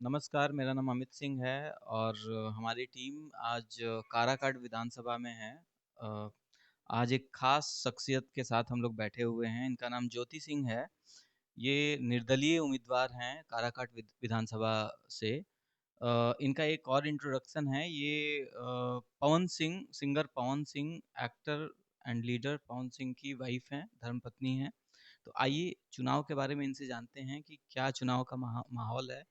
नमस्कार, मेरा नाम अमित सिंह है और हमारी टीम आज काराकाट विधानसभा में है। अ, आज एक खास शख्सियत के साथ हम लोग बैठे हुए हैं। इनका नाम ज्योति सिंह है। ये निर्दलीय उम्मीदवार हैं काराकाट विधानसभा से। इनका एक और इंट्रोडक्शन है। ये Pawan Singh, singer Pawan Singh, actor and leader Pawan Singh की वाइफ हैं, धर्मपत्नी हैं। तो आइए चुनाव के बारे में इनसे जानते हैं कि क्या चुनाव का माहौल है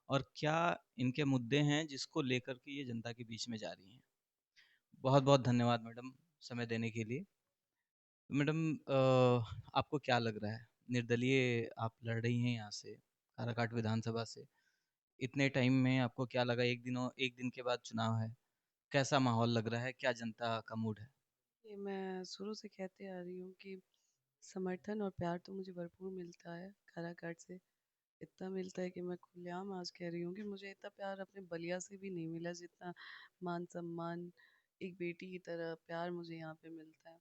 और क्या इनके मुद्दे हैं जिसको लेकर के ये जनता के बीच में जा रही हैं। बहुत बहुत धन्यवाद मैडम, समय देने के लिए। मैडम, आपको क्या लग रहा है, निर्दलीय आप लड़ रही हैं यहाँ से, काराकाट विधानसभा से। इतने टाइम में आपको क्या लगा, एक दिन के बाद चुनाव है, कैसा माहौल लग रहा है, क्या जनता का मूड है? ये मैं शुरू से कहते आ रही हूँ कि समर्थन और प्यार तो मुझे भरपूर मिलता है काराकाट से। इतना मिलता है कि मैं खुलेआम आज कह रही हूँ कि मुझे इतना प्यार अपने बलिया से भी नहीं मिला जितना मान सम्मान एक बेटी की तरह प्यार मुझे यहाँ पे मिलता है।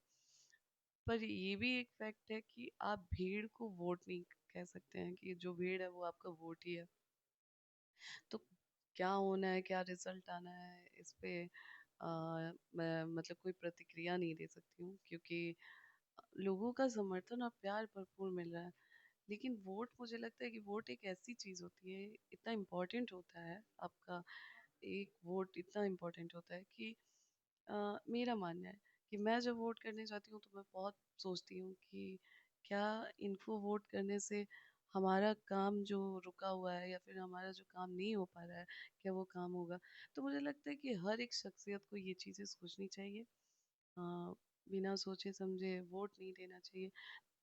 पर ये भी एक फैक्ट है कि आप भीड़ को वोट नहीं कह सकते हैं कि जो भीड़ है वो आपका वोट ही है। तो क्या होना है, क्या रिजल्ट आना है, इस पे मैं मतलब कोई प्रतिक्रिया नहीं दे सकती हूँ क्योंकि लोगों का समर्थन और प्यार भरपूर मिल रहा है। लेकिन वोट, मुझे लगता है कि वोट एक ऐसी चीज़ होती है, इतना इम्पोर्टेंट होता है आपका एक वोट, इतना इम्पोर्टेंट होता है कि मेरा मानना है कि मैं जब वोट करने जाती हूँ तो मैं बहुत सोचती हूँ कि क्या इनको वोट करने से हमारा काम जो रुका हुआ है या फिर हमारा जो काम नहीं हो पा रहा है, क्या वो काम होगा। तो मुझे लगता है कि हर एक शख्सियत को ये चीज़ें सोचनी चाहिए। अ, बिना सोचे समझे वोट नहीं देना चाहिए।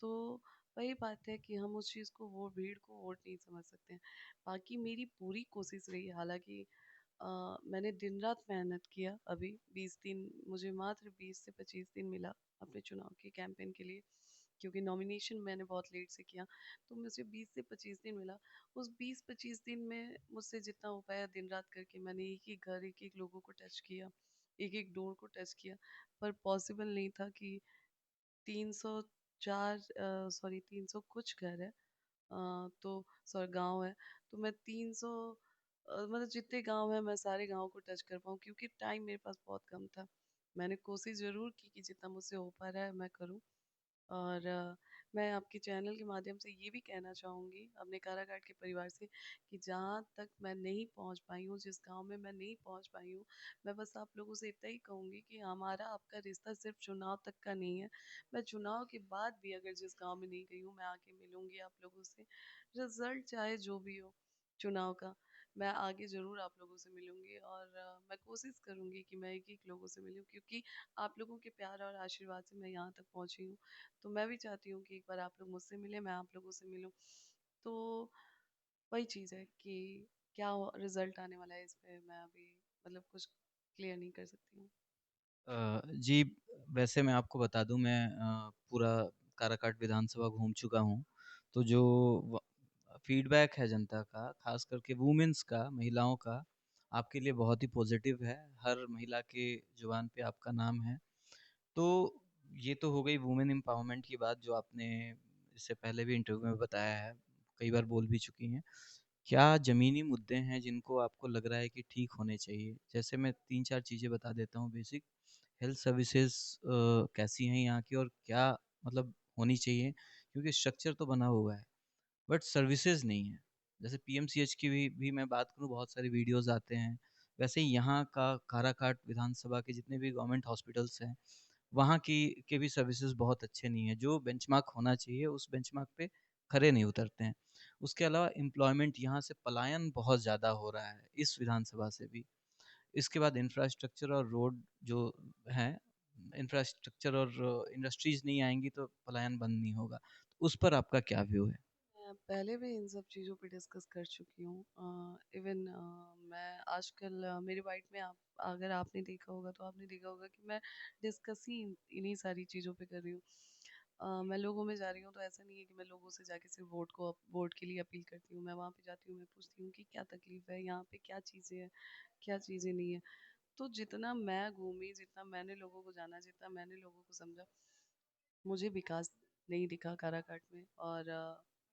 तो वही बात है कि हम उस चीज़ को, वो भीड़ को वोट नहीं समझ सकते हैं। बाकी मेरी पूरी कोशिश रही, हालांकि मैंने दिन रात मेहनत किया। अभी 20 दिन, मुझे मात्र 20 से 25 दिन मिला अपने चुनाव के कैंपेन के लिए, क्योंकि नॉमिनेशन मैंने बहुत लेट से किया। तो मुझे 20 से 25 दिन मिला। उस 20-25 दिन में मुझसे जितना हो पाया दिन रात करके मैंने एक एक घर, एक एक लोगों को टच किया, एक एक डोर को टच किया। पर पॉसिबल नहीं था कि 304 सॉरी 300 कुछ घर है, तो सॉरी गांव है। तो मैं 300 मतलब जितने गांव है मैं सारे गांव को टच कर पाऊँ, क्योंकि टाइम मेरे पास बहुत कम था। मैंने कोशिश ज़रूर की कि जितना मुझसे हो पा रहा है मैं करूँ। और मैं आपके चैनल के माध्यम से ये भी कहना चाहूँगी अपने काराकाट के परिवार से कि जहाँ तक मैं नहीं पहुँच पाई हूँ, जिस गांव में मैं नहीं पहुँच पाई हूँ, मैं बस आप लोगों से इतना ही कहूँगी कि हमारा आपका रिश्ता सिर्फ चुनाव तक का नहीं है। मैं चुनाव के बाद भी अगर जिस गांव में नहीं गई हूँ, मैं आके मिलूंगी आप लोगों से। रिजल्ट चाहे जो भी हो चुनाव का, मैं आगे ज़रूर आप लोगों से मिलूंगी। और मैं कोशिश करूंगी कि मैं एक एक लोगों से मिलूं, क्योंकि आप लोगों के प्यार और आशीर्वाद से मैं यहाँ तक पहुँची हूँ। तो मैं भी चाहती हूँ कि एक बार आप लोग मुझसे मिलें, मैं आप लोगों से मिलूं। तो वही चीज़ है कि क्या रिजल्ट आने वाला है इस पे मैं अभी मतलब कुछ क्लियर नहीं कर सकती हूँ। जी, वैसे मैं आपको बता दूं, मैं पूरा काराकाट विधानसभा घूम चुका हूं। तो जो फीडबैक है जनता का, खास करके वुमेन्स का, महिलाओं का, आपके लिए बहुत ही पॉजिटिव है। हर महिला के जुबान पे आपका नाम है। तो ये तो हो गई वुमेन एम्पावरमेंट की बात, जो आपने इससे पहले भी इंटरव्यू में बताया है, कई बार बोल भी चुकी हैं। क्या ज़मीनी मुद्दे हैं जिनको आपको लग रहा है कि ठीक होने चाहिए? जैसे मैं 3-4 चीज़ें बता देता हूँ बेसिक। हेल्थ सर्विसेज़ कैसी हैं यहाँ की और क्या मतलब होनी चाहिए? क्योंकि स्ट्रक्चर तो बना हुआ है, बट सर्विसेज नहीं है। जैसे पीएमसीएच की भी मैं बात करूँ, बहुत सारे वीडियोस आते हैं। वैसे ही यहाँ का काराकाट विधानसभा के जितने भी गवर्नमेंट हॉस्पिटल्स हैं, वहाँ की के भी सर्विसेज बहुत अच्छे नहीं है। जो बेंचमार्क होना चाहिए उस बेंचमार्क पे खरे नहीं उतरते हैं। उसके अलावा एम्प्लॉयमेंट, यहाँ से पलायन बहुत ज़्यादा हो रहा है इस विधानसभा से भी। इसके बाद इंफ्रास्ट्रक्चर और रोड जो है, इंफ्रास्ट्रक्चर और इंडस्ट्रीज नहीं आएंगी तो पलायन बंद नहीं होगा। उस पर आपका क्या व्यू है? मैं पहले भी इन सब चीज़ों पे डिस्कस कर चुकी हूँ। इवन मैं आजकल मेरी वाइट में, आप अगर आपने देखा होगा तो आपने देखा होगा कि मैं डिस्कस ही इन्हीं सारी चीज़ों पे कर रही हूँ। मैं लोगों में जा रही हूँ तो ऐसा नहीं है कि मैं लोगों से जाके सिर्फ वोट के लिए अपील करती हूँ। मैं वहाँ पे जाती हूँ, मैं पूछती हूँ कि क्या तकलीफ है यहाँ पे, क्या चीज़ें हैं, क्या चीज़ें नहीं है। तो जितना मैं घूमी, जितना मैंने लोगों को जाना, जितना मैंने लोगों को समझा, मुझे विकास नहीं दिखा काराकाट में। और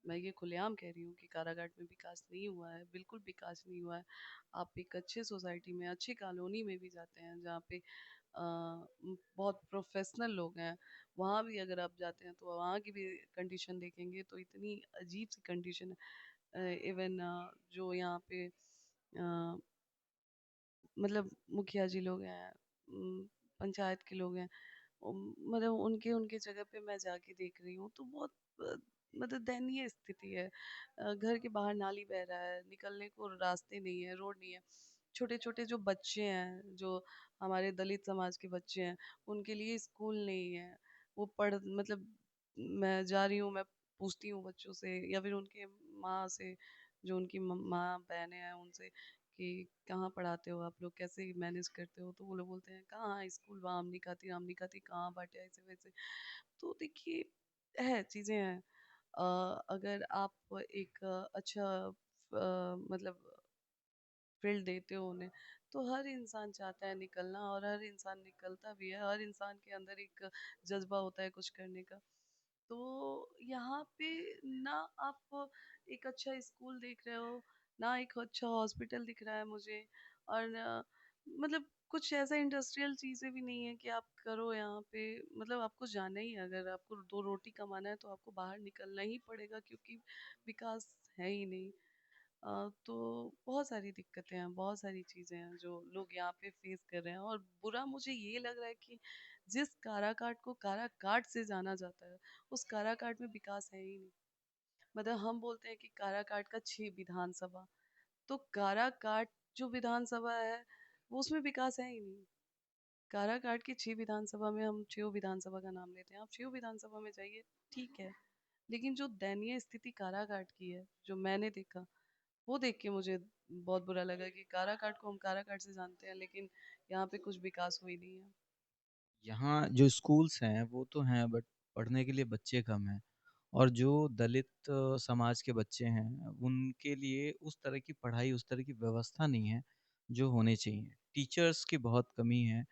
मैं ये खुलेआम कह रही हूँ कि कारागाट में विकास नहीं हुआ है, बिल्कुल विकास नहीं हुआ है। आप एक अच्छे सोसाइटी में, अच्छी कॉलोनी में भी जाते हैं जहाँ पे बहुत प्रोफेशनल लोग हैं, वहाँ भी अगर आप जाते हैं तो वहाँ की भी कंडीशन देखेंगे तो इतनी अजीब सी कंडीशन है। इवन जो यहाँ पे मतलब मुखिया जी लोग हैं, पंचायत के लोग हैं, मतलब उनके उनके जगह पे मैं जाके देख रही हूँ तो बहुत अ, मतलब दयनीय स्थिति है। घर के बाहर नाली बह रहा है, निकलने को रास्ते नहीं है, रोड नहीं है। छोटे छोटे जो बच्चे हैं, जो हमारे दलित समाज के बच्चे हैं, उनके लिए स्कूल नहीं है। वो पढ़ मतलब मैं जा रही हूँ, मैं पूछती हूँ बच्चों से या फिर उनके माँ से, जो उनकी माँ बहनें हैं उनसे, कि कहाँ पढ़ाते हो आप लोग, कैसे मैनेज करते हो? तो वो लोग बोलते हैं कहाँ स्कूल, वहाँ आम नहीं खाती कहाँ बाटे ऐसे वैसे। तो देखिए, है चीज़ें हैं। अगर आप एक अच्छा मतलब फील्ड देते हो उन्हें, तो हर इंसान चाहता है निकलना, और हर इंसान निकलता भी है। हर इंसान के अंदर एक जज्बा होता है कुछ करने का। तो यहाँ पे ना आप एक अच्छा स्कूल देख रहे हो, ना एक अच्छा हॉस्पिटल दिख रहा है मुझे, और मतलब कुछ ऐसा इंडस्ट्रियल चीज़ें भी नहीं है कि आप करो यहाँ पे। मतलब आपको जाना ही है, अगर आपको दो रोटी कमाना है तो आपको बाहर निकलना ही पड़ेगा, क्योंकि विकास है ही नहीं। तो बहुत सारी दिक्कतें हैं, बहुत सारी चीज़ें हैं जो लोग यहाँ पे फेस कर रहे हैं, और बुरा मुझे ये लग रहा है कि जिस काराकाट को काराकाट से जाना जाता है, उस काराकाट में विकास है ही नहीं। मतलब हम बोलते हैं कि काराकाट का 6 विधानसभा, तो काराकाट जो विधानसभा है वो उसमें विकास है ही नहीं। काराकाट की 6 विधानसभा में हम 6 विधानसभा का नाम लेते हैं, आप 6 विधानसभा में जाइए, ठीक है। लेकिन जो दयनीय स्थिति काराकाट की है, जो मैंने देखा, वो देख के मुझे बहुत बुरा लगा कि काराकाट को हम काराकाट से जानते हैं, लेकिन यहाँ पे कुछ विकास हुई नहीं है। यहाँ जो स्कूल्स हैं वो तो हैं, बट पढ़ने के लिए बच्चे कम हैं। और जो दलित समाज के बच्चे हैं उनके लिए उस तरह की पढ़ाई, उस तरह की व्यवस्था नहीं है जो होनी चाहिए। टीचर्स की बहुत कमी है,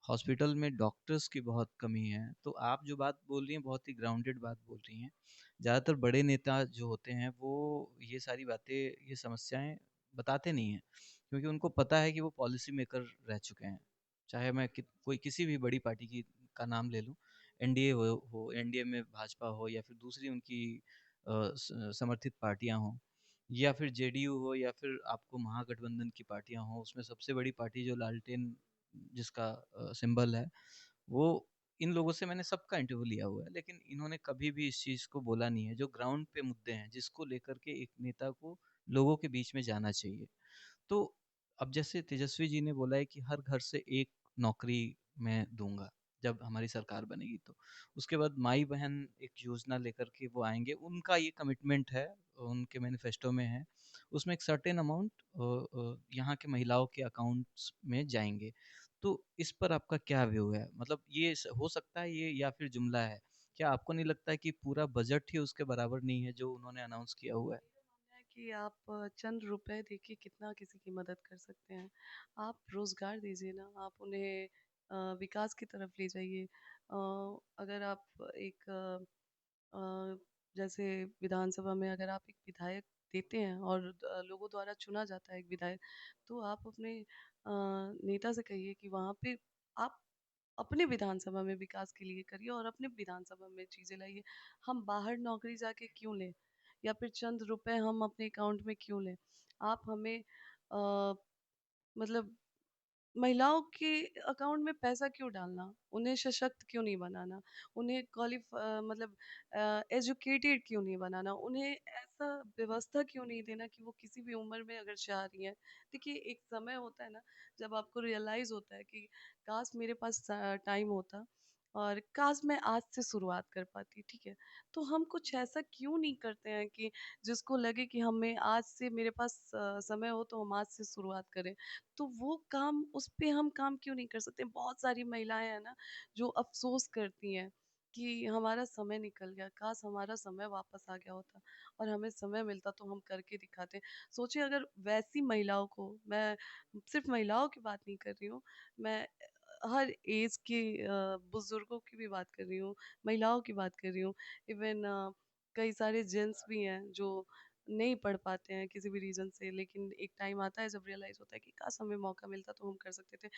हॉस्पिटल में डॉक्टर्स की बहुत कमी है। तो आप जो बात बोल रही हैं बहुत ही ग्राउंडेड बात बोल रही हैं। ज़्यादातर बड़े नेता जो होते हैं वो ये सारी बातें, ये समस्याएं बताते नहीं हैं, क्योंकि उनको पता है कि वो पॉलिसी मेकर रह चुके हैं। चाहे मैं कोई किसी भी बड़ी पार्टी की का नाम ले लूँ, एनडीए हो एनडीए में भाजपा हो, या फिर दूसरी उनकी समर्थित पार्टियां हों, या फिर जेडीयू हो, या फिर आपको महागठबंधन की पार्टियां हों। उसमें सबसे बड़ी पार्टी जो लालटेन जिसका सिंबल है, वो इन लोगों से मैंने सबका इंटरव्यू लिया हुआ है, लेकिन इन्होंने कभी भी इस चीज़ को बोला नहीं है जो ग्राउंड पे मुद्दे हैं, जिसको लेकर के एक नेता को लोगों के बीच में जाना चाहिए। तो अब जैसे तेजस्वी जी ने बोला है कि हर घर से एक नौकरी मैं दूंगा जब हमारी सरकार बनेगी, तो उसके बाद माई बहन एक योजना लेकर के वो आएंगे, उनका ये कमिटमेंट है, उनके मैनिफेस्टो में है। उसमें एक सर्टेन अमाउंट यहाँ के महिलाओं के अकाउंट्स में जाएंगे। तो इस पर आपका क्या व्यू है? मतलब ये हो सकता है ये, या फिर जुमला है? क्या आपको नहीं लगता है कि पूरा बजट ही उसके बराबर नहीं है जो उन्होंने अनाउंस किया हुआ है? मेरा मानना है कि आप चंद रुपए देके कितना किसी की मदद कर सकते हैं। आप रोजगार दीजिए ना, आप उन्हें विकास की तरफ ले जाइए। अगर आप एक अ, जैसे विधानसभा में अगर आप एक विधायक देते हैं, और लोगों द्वारा चुना जाता है एक विधायक, तो आप अपने नेता से कहिए कि वहाँ पे आप अपने विधानसभा में विकास के लिए करिए, और अपने विधानसभा में चीज़ें लाइए। हम बाहर नौकरी जाके क्यों लें, या फिर चंद रुपए हम अपने अकाउंट में क्यों लें? आप हमें मतलब महिलाओं के अकाउंट में पैसा क्यों डालना? उन्हें सशक्त क्यों नहीं बनाना? उन्हें मतलब एजुकेटेड क्यों नहीं बनाना? उन्हें ऐसा व्यवस्था क्यों नहीं देना कि वो किसी भी उम्र में अगर चाह रही हैं। देखिए, एक समय होता है ना, जब आपको रियलाइज़ होता है कि काश मेरे पास टाइम होता, और काश मैं आज से शुरुआत कर पाती, ठीक है? तो हम कुछ ऐसा क्यों नहीं करते हैं कि जिसको लगे कि हमें आज से, मेरे पास समय हो तो हम आज से शुरुआत करें। तो वो काम, उस पे हम काम क्यों नहीं कर सकते? बहुत सारी महिलाएँ हैं ना, जो अफ़सोस करती हैं कि हमारा समय निकल गया, काश हमारा समय वापस आ गया होता और हमें समय मिलता तो हम करके दिखाते। सोचिए, अगर वैसी महिलाओं को, मैं सिर्फ़ महिलाओं की बात नहीं कर रही हूँ, मैं हर ऐज के बुज़ुर्गों की भी बात कर रही हूँ, महिलाओं की बात कर रही हूँ, इवन कई सारे जेंट्स भी हैं जो नहीं पढ़ पाते हैं किसी भी रीज़न से, लेकिन एक टाइम आता है जब रियलाइज़ होता है कि काश हमें मौका मिलता तो हम कर सकते थे।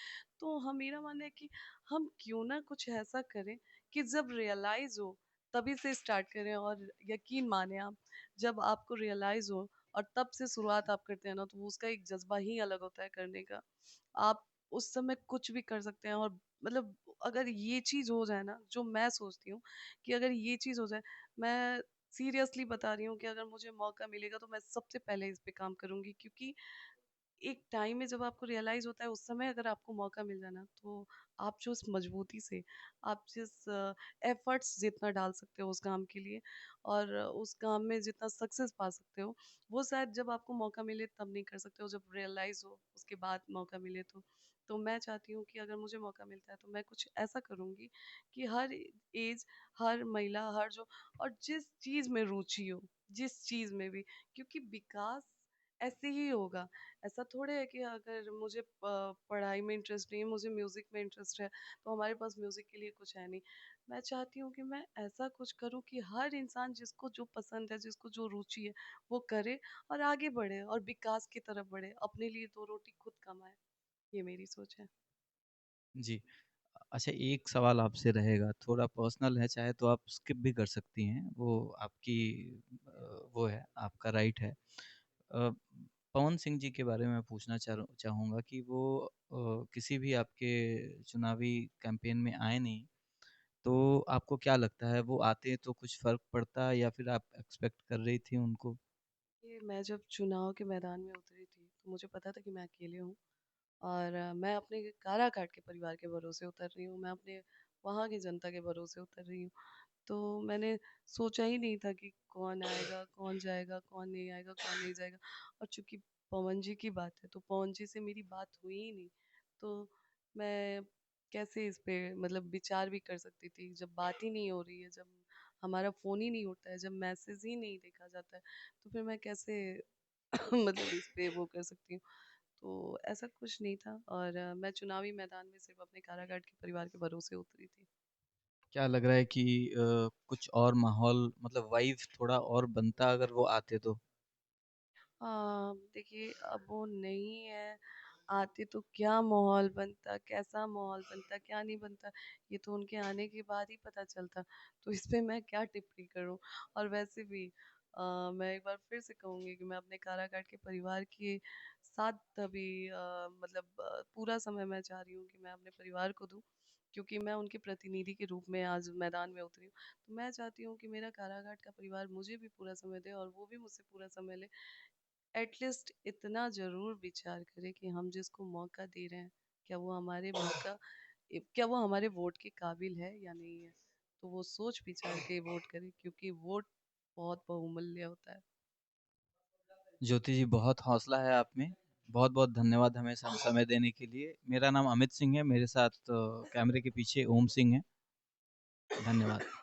तो मेरा मानना है कि हम क्यों ना कुछ ऐसा करें कि जब रियलाइज़ हो तभी से स्टार्ट करें। और यकीन माने आप, जब आपको रियलाइज़ हो और तब से शुरुआत आप करते हैं ना, तो उसका एक जज़्बा ही अलग होता है करने का। आप उस समय कुछ भी कर सकते हैं। और मतलब अगर ये चीज़ हो जाए ना, जो मैं सोचती हूँ कि अगर ये चीज़ हो जाए, मैं सीरियसली बता रही हूँ कि अगर मुझे मौका मिलेगा तो मैं सबसे पहले इस पे काम करूँगी। क्योंकि एक टाइम में जब आपको रियलाइज़ होता है, उस समय अगर आपको मौका मिल जाए ना, तो आप जो उस मजबूती से, आप जिस एफर्ट्स जितना डाल सकते हो उस काम के लिए, और उस काम में जितना सक्सेस पा सकते हो, वो शायद जब आपको मौका मिले तब नहीं कर सकते हो, जब रियलाइज़ हो उसके बाद मौका मिले तो। तो मैं चाहती हूँ कि अगर मुझे मौका मिलता है तो मैं कुछ ऐसा करूँगी कि हर एज, हर महिला, हर जो, और जिस चीज़ में रुचि हो, जिस चीज़ में भी, क्योंकि विकास ऐसे ही होगा। ऐसा थोड़े है कि अगर मुझे पढ़ाई में इंटरेस्ट नहीं है, मुझे म्यूज़िक में इंटरेस्ट है, तो हमारे पास म्यूज़िक के लिए कुछ है नहीं। मैं चाहती हूँ कि मैं ऐसा कुछ करूँ कि हर इंसान जिसको जो पसंद है, जिसको जो रुचि है, वो करे और आगे बढ़े और विकास की तरफ बढ़े, अपने लिए 2 रोटी खुद कमाए। ये मेरी सोच है। जी। अच्छा, एक सवाल आपसे रहेगा, थोड़ा पर्सनल है, चाहे तो आप स्किप भी कर सकती हैं, वो आपकी वो है, आपका राइट है। पवन सिंह जी के बारे में मैं पूछना चाहूँगा कि वो किसी भी आपके चुनावी कैंपेन में आए नहीं, तो आपको क्या लगता है वो आते तो कुछ फ़र्क पड़ता या फिर आप एक्सपेक्ट कर रही थी उनको? ये मैं जब चुनाव के मैदान में उतरी थी, तो मुझे पता था कि मैं अकेले हूँ। और मैं अपने काराकाट के परिवार के भरोसे उतर रही हूँ, मैं अपने वहाँ की जनता के भरोसे उतर रही हूँ। तो मैंने सोचा ही नहीं था कि कौन आएगा, कौन जाएगा, कौन नहीं आएगा, कौन नहीं जाएगा। और चूँकि पवन जी की बात है, तो पवन जी से मेरी बात हुई ही नहीं। तो मैं कैसे इस पे मतलब विचार भी कर सकती थी, जब बात ही नहीं हो रही है, जब हमारा फ़ोन ही नहीं उठता है, जब मैसेज ही नहीं देखा जाता है, तो फिर मैं कैसे मतलब इस पे वो कर सकती हूँ। तो ऐसा कुछ नहीं था। और मैं चुनावी मैदान में सिर्फ़ अपने कारागार के परिवार के भरोसे उतरी थी। क्या लग रहा है कि कुछ और माहौल मतलब वाइब थोड़ा और बनता अगर वो आते तो? देखिए अब वो नहीं है, आते तो क्या माहौल बनता, कैसा माहौल बनता, क्या नहीं बनता, ये तो उनके आने के बाद ही पता चलता। तो इस पे मैं क्या टिप्पणी करूँ? और वैसे भी मैं एक बार फिर से कहूँगी कि मैं अपने कारागार के परिवार के साथ अभी मतलब पूरा समय मैं चाह रही हूँ कि मैं अपने परिवार को दूँ, क्योंकि मैं उनके प्रतिनिधि के रूप में आज मैदान में उतरी हूँ। तो मैं चाहती हूँ कि मेरा कारागार का परिवार मुझे भी पूरा समय दे और वो भी मुझसे पूरा समय ले। एटलीस्ट इतना ज़रूर विचार करें कि हम जिसको मौका दे रहे हैं, क्या वो हमारे मौका क्या वो हमारे वोट के काबिल है या नहीं है। तो वो सोच विचार के वोट करें, क्योंकि वोट बहुत बहुमूल्य होता है। ज्योति जी, बहुत हौसला है आप में। बहुत-बहुत धन्यवाद हमें समय देने के लिए। मेरा नाम अमित सिंह है, मेरे साथ कैमरे के पीछे ओम सिंह हैं। धन्यवाद।